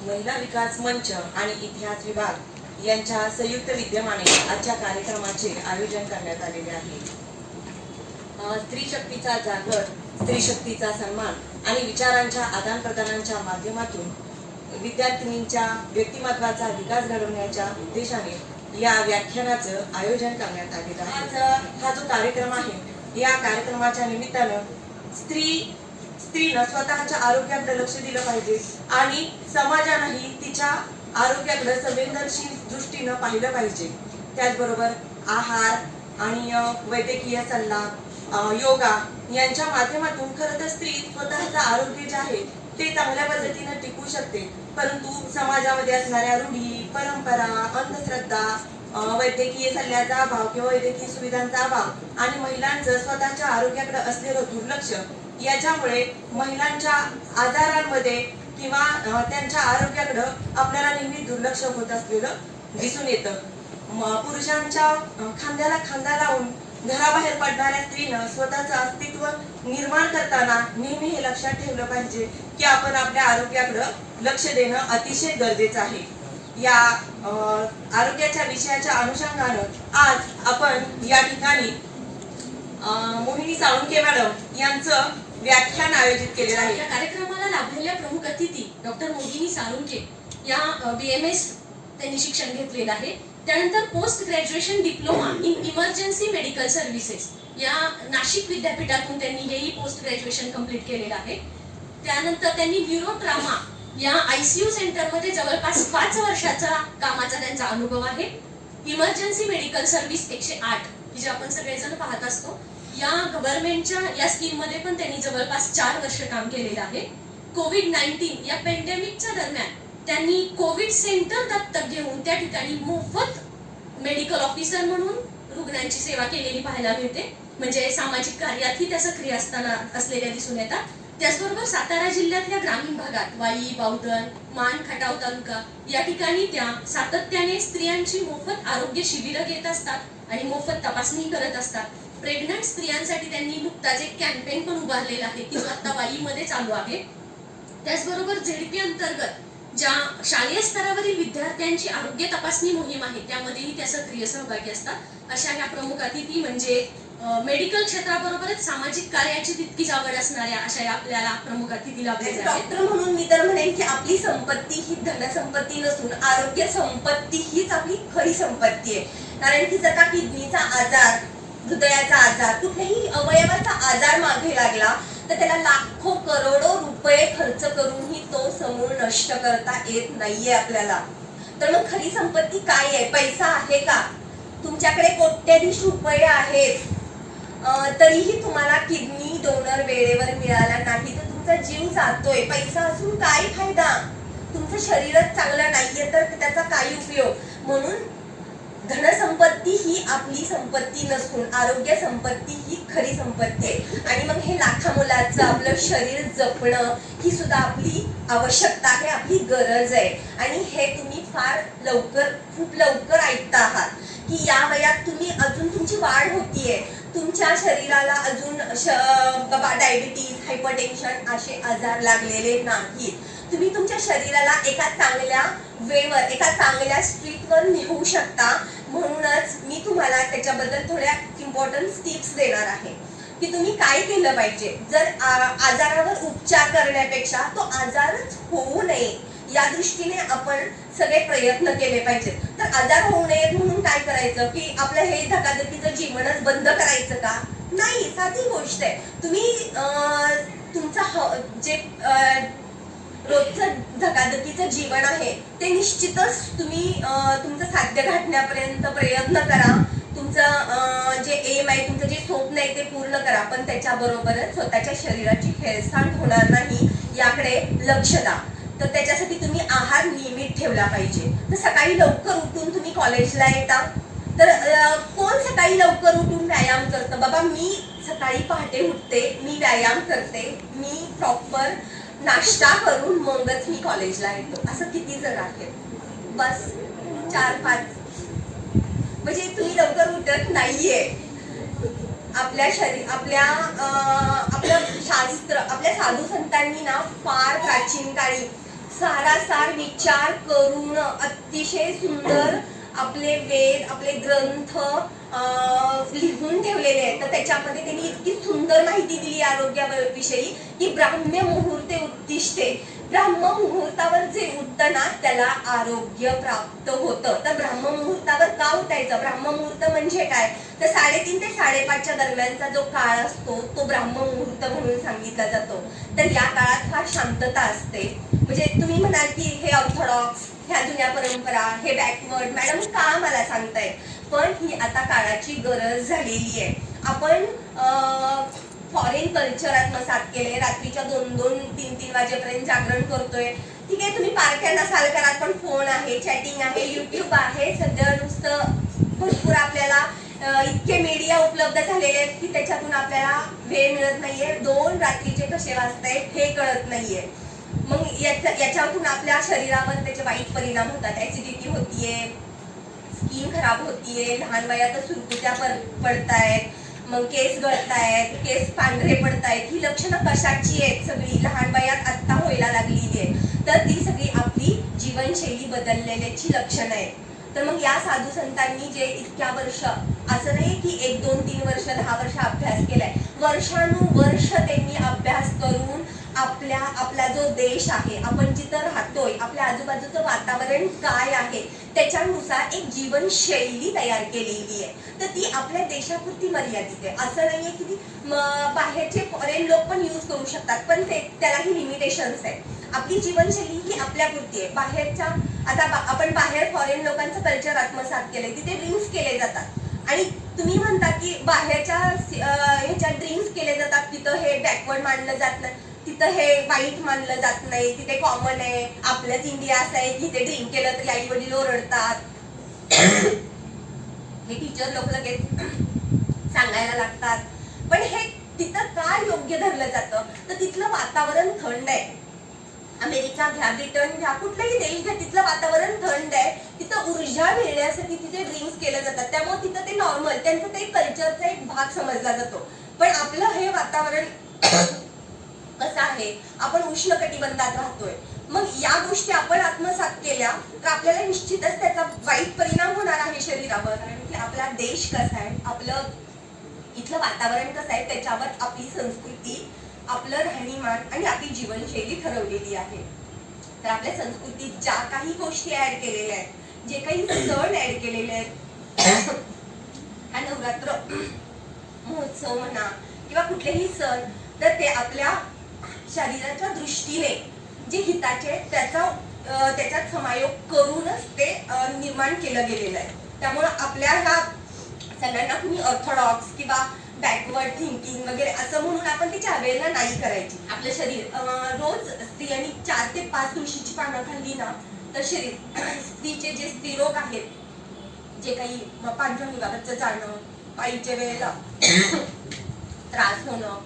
महिला विकास मंच आणि इतिहास विभाग यांच्या संयुक्त विद्यमाने आजच्या कार्यक्रमाचे आयोजन करण्यात आलेले आहे. स्त्री शक्तीचा जागर, स्त्री शक्तीचा सन्मान आणि विचारांच्या आदान प्रदानांच्या माध्यमातून विद्यार्थिनींच्या व्यक्तिमत्वाचा विकास घडवण्याच्या उद्देशाने या व्याख्यानाचं आयोजन करण्यात आलेलं आहे. आज हा जो कार्यक्रम आहे, या कार्यक्रमाच्या निमित्तानं स्त्रीनं स्वतःच्या आरोग्याकडे लक्ष दिलं पाहिजे आणि समाजानेही तिच्या आरोग्याकडे संवेदनशील दृष्टीनं पाहिलं पाहिजे. त्याचबरोबर आहार आणि वैद्यकीय सल्ला, योगा यांच्या माध्यमातून खरं तर स्त्री स्वतःचं आरोग्य जे आहे ते चांगल्या पद्धतीने टिकू शकते. परंतु समाजामध्ये असणाऱ्या रूढी, परंपरा, अंधश्रद्धा, वैद्यकीय सल्ल्याचा अभाव किंवा वैद्यकीय सुविधांचा अभाव आणि महिलांचं स्वतःच्या आरोग्याकडे असलेलं दुर्लक्ष याच्यामुळे महिलांच्या आजारांमध्ये किंवा त्यांच्या आरोग्याकडे आपल्याला नेहमी दुर्लक्ष होत असलेलं दिसून येतं. पुरुषांच्या खांद्याला खांदा लावून घराबाहेर पडणाऱ्या स्त्रीनं स्वतःचं अस्तित्व निर्माण करताना नेहमी हे लक्षात ठेवलं पाहिजे की आपण आपल्या आरोग्याकडे लक्ष देणं अतिशय गरजेचं आहे. या आरोग्याच्या विषयाच्या अनुषंगानं आज आपण या ठिकाणी मोहिनी साळुंखे मॅडम यांचं व्याख्यान आयोजित केलेलं आहे. या कार्यक्रमाला लाभलेल्या प्रमुख अतिथी डॉक्टर मोहिनी साळुंखे या BMS त्यांनी शिक्षण घेतलेलं आहे. त्यानंतर post graduation diploma in emergency medical services या नाशिक विद्यापीठातून त्यांनी हेही पोस्ट ग्रॅज्युएशन कंप्लीट केलेलं आहे. त्यानंतर त्यांनी न्यूरो ट्रामा या ICU सेंटरमध्ये जवळपास 5 वर्षाचा कामाचा त्यांचा अनुभव आहे. इमर्जन्सी मेडिकल सर्व्हिस 108 जे आपण सगळेजण पाहत असतो, या गव्हर्नमेंटच्या या स्कीम मध्ये पण त्यांनी जवळपास 4 वर्ष काम केलेलं आहे. कोविड-19 या पॅन्डेमिकच्या दरम्यान त्यांनी कोविड सेंटर दत्तक घेऊन त्या ठिकाणी मोफत मेडिकल ऑफिसर म्हणून रुग्णांची सेवा केलेली पाहायला मिळते. म्हणजे सामाजिक कार्यातही त्या सक्रिय असलेल्या दिसून येतात. त्याचबरोबर सातारा जिल्ह्यातल्या ग्रामीण भागात वाई, बावधन, मान, खटाव तालुका या ठिकाणी त्या सातत्याने स्त्रियांची मोफत आरोग्य शिबिरं घेत असतात आणि मोफत तपासणी करत असतात. प्रेग्नंट स्त्रियांसाठी त्यांनी नुकताच एक कॅम्पेन पण उभारलेला आहे की जो आता वाईमध्ये चालू आहे. त्याचबरोबर ZP अंतर्गत ज्या शालेय स्तरावरील विद्यार्थ्यांची आरोग्य तपासणी मोहीम आहे त्यामध्येही त्या सक्रिय सहभागी असतात. अशा ह्या प्रमुख अतिथी म्हणजे मेडिकल क्षेत्राबरोबरच सामाजिक कार्याची तितकीच आवड असणाऱ्या अशा या आपल्याला प्रमुख अतिथी लाभलेल्या आहेत. डॉक्टर म्हणून मी तर म्हणेन की आपली संपत्ती ही धनसंपत्ती नसून आरोग्य संपत्ती हीच आपली खरी संपत्ती आहे. कारण की जर का किडनीचा आजार, हृदयाचा आजार, कुठल्याही अवयवाचा आजार मागे लागला तर त्याला लाखो करोडो रुपये खर्च करूनही तो समूळ नष्ट करता येत नाहीये आपल्याला. तर मग खरी संपत्ती काय आहे? पैसा आहे का? तुमच्याकडे कोट्यधीश रुपये आहेत तरीही तुम्हाला किडनी डोनर वेळेवर मिळाला नाही तर तुमचा जीव जातोय. पैसा असून काय फायदा? तुमचं शरीरच चांगलं नाहीये तर त्याचा काय उपयोग? म्हणून धनसंपत्ती ही आपली संपत्ती नसून आरोग्य संपत्ती ही खरी संपत्ती आहे. आणि मग हे लाखामोलाचं आपलं शरीर जपणं ही सुद्धा आपली आवश्यकता आहे, आपली गरज आहे. आणि हे तुम्ही फार लवकर, खूप लवकर ऐकता आहात की या वयात तुम्ही अजून तुमची वाढ होतीये, तुमच्या शरीराला अजून डायबिटीज, हायपरटेन्शन असे आजार लागलेले नाहीत. तुम्ही तुमच्या शरीराला एका चांगल्या वेवर, एका चांगल्या स्ट्रीटवर नेऊ शकता. म्हणूनच मी तुम्हाला त्याच्याबद्दल थोड्या इम्पॉर्टंट टिप्स देणार आहे की तुम्ही काय केलं पाहिजे. जर आजारावर उपचार करण्यापेक्षा तो आजारच होऊ नये या दृष्टीने आपण सगळे प्रयत्न केले पाहिजेत. तर आजार होऊ नये म्हणून काय करायचं की आपलं हे धकाधकीचं जीवनच बंद करायचं का? नाही, साधी गोष्ट आहे. तुम्ही तुमचं जे रोजचं धकाधकीचं जीवन आहे ते निश्चितच तुम्ही तुमचं साध्य गाठण्यापर्यंत प्रयत्न करा. तुमचं जे एम आहे, तुमचं जे स्वप्न आहे ते पूर्ण करा. पण त्याच्याबरोबरच स्वतःच्या शरीराची हेळसांड होणार नाही याकडे लक्ष द्या. तर त्याच्यासाठी तुम्ही आहार नियमित ठेवला पाहिजे. तर सकाळी लवकर उठून तुम्ही कॉलेजला येता तर कोण सकाळी लवकर उठून व्यायाम करतं? बाबा मी सकाळी पहाटे उठते, मी व्यायाम करते, मी प्रॉपर नाश्ता करून मगच मी कॉलेजला येतो. असं किती जण आहेत? बस 4-5. म्हणजे तुम्ही लवकर उठत नाहीये. आपल्या आपलं शास्त्र, आपल्या साधू संतांनी ना फार प्राचीन काळी सारासार विचार करून अतिशय सुंदर आपले वेद, आपले ग्रंथ लिहून ठेवलेले आहेत. तर त्याच्यामध्ये त्यांनी इतकी सुंदर माहिती दिली आरोग्याविषयी की ब्राह्म्य मुहूर्ते उत्तिष्ठे, ब्राह्म मुहूर्तावर जे उठतं ना त्याला आरोग्य प्राप्त होतं. तर ब्राह्म मुहूर्तावर का उठायचं? ब्राह्म मुहूर्त म्हणजे काय? तर 3:30 ते 5:30च्या दरम्यानचा जो काळ असतो तो ब्राह्म मुहूर्त म्हणून सांगितला जातो. तर या काळात फार शांतता असते. म्हणजे तुम्ही म्हणाल की हे ऑर्थोडॉक्स, ह्या जुन्या परंपरा, हे बॅकवर्ड, मॅडम का मला सांगताय? पण ही आता काळाची गरज झालेली आहे. आपण फॉरेन कल्चर आत्मसात केले, रात्रीच्या 2-2, 3-3 वाजेपर्यंत जागरण करतोय. ठीक आहे, तुम्ही पार्ट्या नसाल करत, पण फोन आहे, चॅटिंग आहे, युट्यूब आहे, सगळं नुसतं भरपूर आपल्याला इतके मीडिया उपलब्ध झालेले आहेत की त्याच्यातून आपल्याला वेळ मिळत नाहीये. 2 रात्रीचे कसे वाजतायत हे कळत नाहीये. मग याच्यातून आपल्या शरीरावर त्याचे वाईट परिणाम होतात. ऍसिडिटी होतीये, स्किन खराब होतीये, लहान वयातच सुरकुत्या पडतायत, मग केस गळतायत, केस पांढरे पडतायत. ही लक्षणं कशाची आहेत? सगळी लहान वयात आत्ता व्हायला लागलेली आहे. तर ती सगळी आपली जीवनशैली बदललेल्याची लक्षणं आहेत. तर मग या साधू संतांनी जे इतक्या वर्ष, असं नाही की 1, 2, 3 वर्ष, 10 वर्ष अभ्यास केलाय, वर्षानुवर्ष त्यांनी अभ्यास करून आपला जो देश आहे, आपण जिथं राहतोय, आपल्या आजूबाजूचं वातावरण काय आहे त्याच्यानुसार एक जीवनशैली तयार केलेली आहे. तर ती आपल्या देशापुरती मर्यादित आहे. असं नाहीये की ती बाहेरचे फॉरेन लोक पण यूज करू शकतात, पण त्यालाही लिमिटेशन्स आहे. आपली जीवनशैली ही आपल्यापुरती आहे. बाहेरच्या, आता आपण बाहेर फॉरेन लोकांचं कल्चर आत्मसात केलंय, तिथे ड्रिंक्स केले जातात आणि तुम्ही म्हणता की बाहेरच्या ह्याच्यात ड्रिंक्स केले जातात, तिथं हे बॅकवर्ड मानलं जात नाही, तिथं हे वाईट मानलं जात नाही, तिथे कॉमन आहे. आपल्याच इंडिया असं आहे की तिथे ड्रिंक केलं तरी आई वडील ओरडतात, हे टीचर लोक लगेच सांगायला लागतात. पण हे तिथं का योग्य धरलं जातं? तर तिथलं वातावरण थंड आहे. अमेरिका घ्या, ब्रिटन घ्या, कुठलाही देश घ्या, तिथलं वातावरण थंड आहे. तिथं ऊर्जा मिळण्यासाठी तिथे ड्रिंक्स केलं जातात. त्यामुळे तिथं ते नॉर्मल, त्यांचं ते कल्चरचा एक भाग समजला जातो. पण आपलं हे वातावरण कसं आहे? आपण उष्ण कटिबंधात राहतोय. मग या गोष्टी आपण आत्मसात केल्या तर आपल्याला निश्चितच त्याचा वाईट परिणाम होणार आहे शरीरावर. कारण की आपला देश कसा आहे, आपलं इथलं वातावरण कसं आहे, त्याच्यावर आपली संस्कृती, आपलं राहणीमान आणि आपली जीवनशैली ठरवलेली आहे. तर आपल्या संस्कृतीत ज्या काही गोष्टी ऍड केलेल्या आहेत, जे काही सण ऍड केलेले आहेत, हा नवरात्र महोत्सव म्हणा किंवा कुठलेही सण, तर ते आपल्या शरीराच्या दृष्टीने जे हिताचे त्याच्यात समायोग करूनच ते निर्माण केलं गेलेलं आहे. त्यामुळे आपल्या ह्या सगळ्यांना कुणी ऑर्थोडॉक्स किंवा बॅकवर्ड थिंकिंग वगैरे असं म्हणून आपण त्याची अवहेलना नाही करायची. आपलं शरीर रोज स्त्रियांनी 4 ते 5 तुळशीची पानं खाल्ली ना तर स्त्रीचे जे स्त्रीरोग आहेत, जे काही पांढऱ्या जाणं, पाळीच्या वेळेला त्रास होणं,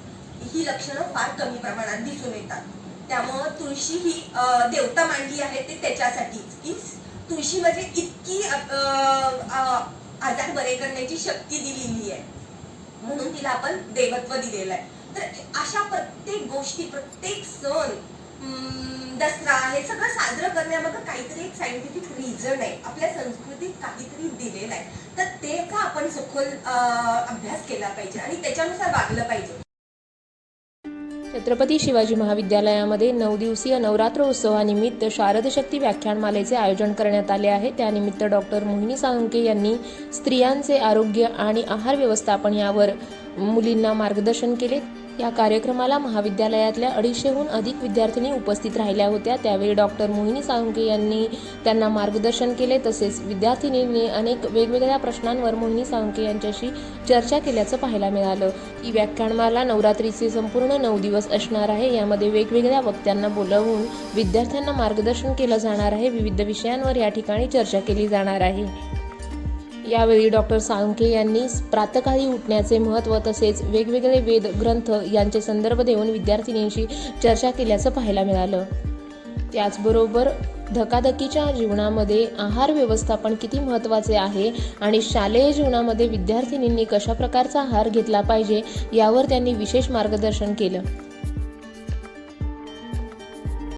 ही लक्षणं फार कमी प्रमाणात दिसून येतात. त्यामुळं तुळशी ही देवता मांडली आहे ते त्याच्यासाठीच की तुळशीमध्ये इतकी आजार बरे करण्याची शक्ती दिलेली आहे, म्हणून तिला आपण देवत्व दिलेलं आहे. तर अशा प्रत्येक गोष्टी, प्रत्येक सण, दसरा, हे सगळं साजरं करण्यामागे काहीतरी एक सायंटिफिक रिझन आहे. आपल्या संस्कृतीत काहीतरी दिलेलं आहे. तर त्याचा आपण सखोल अभ्यास केला पाहिजे आणि त्याच्यानुसार वागलं पाहिजे. छत्रपती शिवाजी महाविद्यालयामध्ये 9 दिवसीय नवरात्र उत्सवानिमित्त शारद शक्ती व्याख्यानमालेचे आयोजन करण्यात आले आहे. त्यानिमित्त डॉक्टर मोहिनी साळुंखे यांनी स्त्रियांचे आरोग्य आणि आहार व्यवस्थापन यावर मुलींना मार्गदर्शन केले. या कार्यक्रमाला महाविद्यालयातल्या 250हून अधिक विद्यार्थिनी उपस्थित राहिल्या होत्या. त्यावेळी डॉक्टर मोहिनी साळुंखे यांनी त्यांना मार्गदर्शन केले. तसेच विद्यार्थिनींनी अनेक वेगवेगळ्या प्रश्नांवर मोहिनी साळुंखे यांच्याशी चर्चा केल्याचं पाहायला मिळालं. ही व्याख्यानमाला नवरात्रीचे संपूर्ण 9 दिवस असणार आहे. यामध्ये वेगवेगळ्या वक्त्यांना बोलावून विद्यार्थ्यांना मार्गदर्शन केलं जाणार आहे. विविध विषयांवर या ठिकाणी चर्चा केली जाणार आहे. यावेळी डॉक्टर साळुंखे यांनी प्रातःकाळी उठण्याचे महत्त्व तसेच वेगवेगळे वेद ग्रंथ यांचे संदर्भ देऊन विद्यार्थिनींशी चर्चा केल्याचं पाहायला मिळालं. त्याचबरोबर धकाधकीच्या जीवनामध्ये आहार व्यवस्थापन किती महत्त्वाचे आहे आणि शालेय जीवनामध्ये विद्यार्थिनींनी कशा प्रकारचा आहार घेतला पाहिजे यावर त्यांनी विशेष मार्गदर्शन केलं.